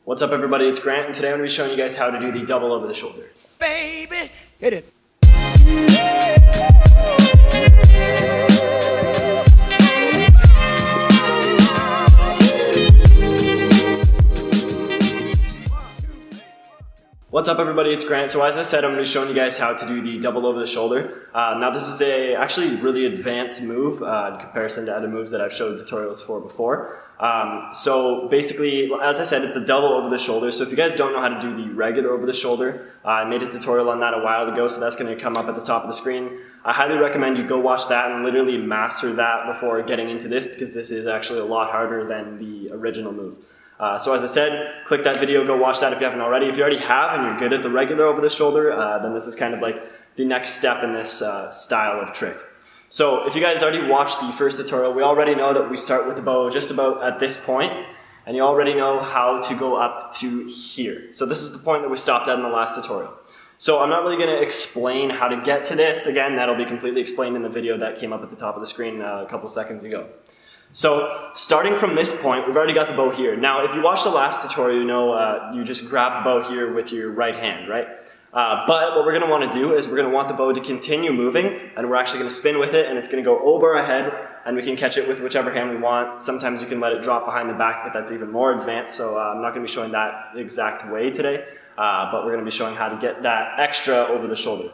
What's up everybody, it's Grant, and today I'm going to be showing you guys how to do the double over the shoulder. Baby, hit it. What's up everybody, it's Grant. So as I said, I'm going to be showing you guys how to do the double over the shoulder. Now this is a actually really advanced move in comparison to other moves that I've showed tutorials for before. So basically, as I said, it's a double over the shoulder. So if you guys don't know how to do the regular over the shoulder, I made a tutorial on that a while ago, so that's going to come up at the top of the screen. I highly recommend you go watch that and literally master that before getting into this, because this is actually a lot harder than the original move. So as I said, click that video, go watch that if you haven't already. If you already have and you're good at the regular over the shoulder, then this is kind of like the next step in this style of trick. So if you guys already watched the first tutorial, we already know that we start with the bow just about at this point, and you already know how to go up to here. So this is the point that we stopped at in the last tutorial. So I'm not really going to explain how to get to this. Again, that'll be completely explained in the video that came up at the top of the screen a couple seconds ago. So starting from this point, we've already got the bow here. Now, if you watched the last tutorial, you know you just grab the bow here with your right hand, right? But what we're going to want to do is we're going to want the bow to continue moving, and we're actually going to spin with it, and it's going to go over our head, and we can catch it with whichever hand we want. Sometimes you can let it drop behind the back, but that's even more advanced, so I'm not going to be showing that exact way today, but we're going to be showing how to get that extra over the shoulder.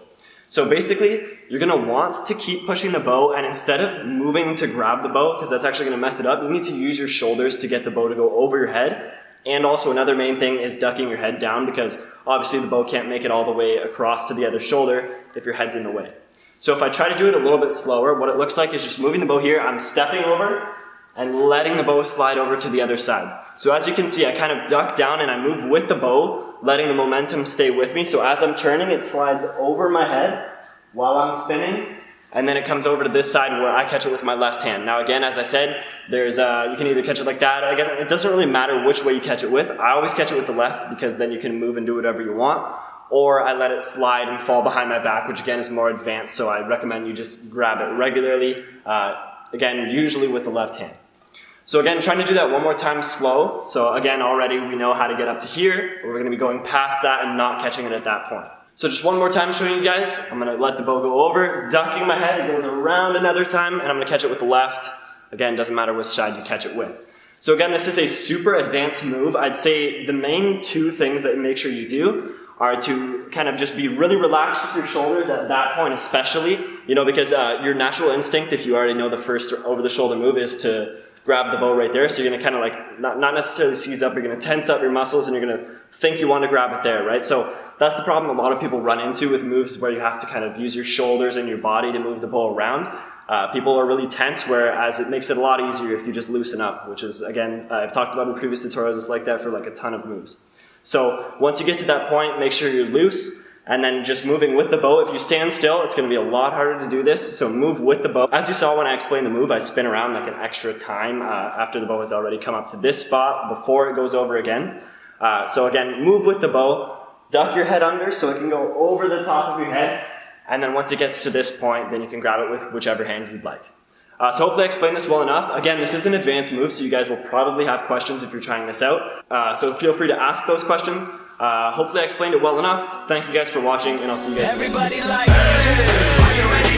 So basically, you're going to want to keep pushing the bow, and instead of moving to grab the bow, because that's actually going to mess it up, you need to use your shoulders to get the bow to go over your head. And also another main thing is ducking your head down, because obviously the bow can't make it all the way across to the other shoulder if your head's in the way. So if I try to do it a little bit slower, what it looks like is just moving the bow here, I'm stepping over and letting the bow slide over to the other side. So as you can see, I kind of duck down and I move with the bow, letting the momentum stay with me. So as I'm turning, it slides over my head while I'm spinning, and then it comes over to this side where I catch it with my left hand. Now again, as I said, there's you can either catch it like that. I guess it doesn't really matter which way you catch it with. I always catch it with the left, because then you can move and do whatever you want. Or I let it slide and fall behind my back, which again is more advanced, so I recommend you just grab it regularly, again, usually with the left hand. So again, trying to do that one more time slow. So again, already we know how to get up to here, but we're going to be going past that and not catching it at that point. So just one more time showing you guys. I'm going to let the bow go over, ducking my head, it goes around another time, and I'm going to catch it with the left. Again, doesn't matter which side you catch it with. So again, this is a super advanced move. I'd say the main two things that make sure you do are to kind of just be really relaxed with your shoulders at that point especially, you know, because your natural instinct, if you already know the first over the shoulder move, is to grab the bow right there. So you're going to kind of like, not necessarily seize up, you're going to tense up your muscles and you're going to think you want to grab it there, right? So that's the problem a lot of people run into with moves where you have to kind of use your shoulders and your body to move the bow around. People are really tense, whereas it makes it a lot easier if you just loosen up, which is, again, I've talked about in previous tutorials, it's like that for like a ton of moves. So once you get to that point, make sure you're loose, and then just moving with the bow. If you stand still, it's going to be a lot harder to do this, so move with the bow. As you saw when I explained the move, I spin around like an extra time after the bow has already come up to this spot before it goes over again. So again, move with the bow, duck your head under so it can go over the top of your head, and then once it gets to this point, then you can grab it with whichever hand you'd like. So hopefully I explained this well enough. Again, this is an advanced move, so you guys will probably have questions if you're trying this out. So feel free to ask those questions. Hopefully I explained it well enough. Thank you guys for watching, and I'll see you guys next time.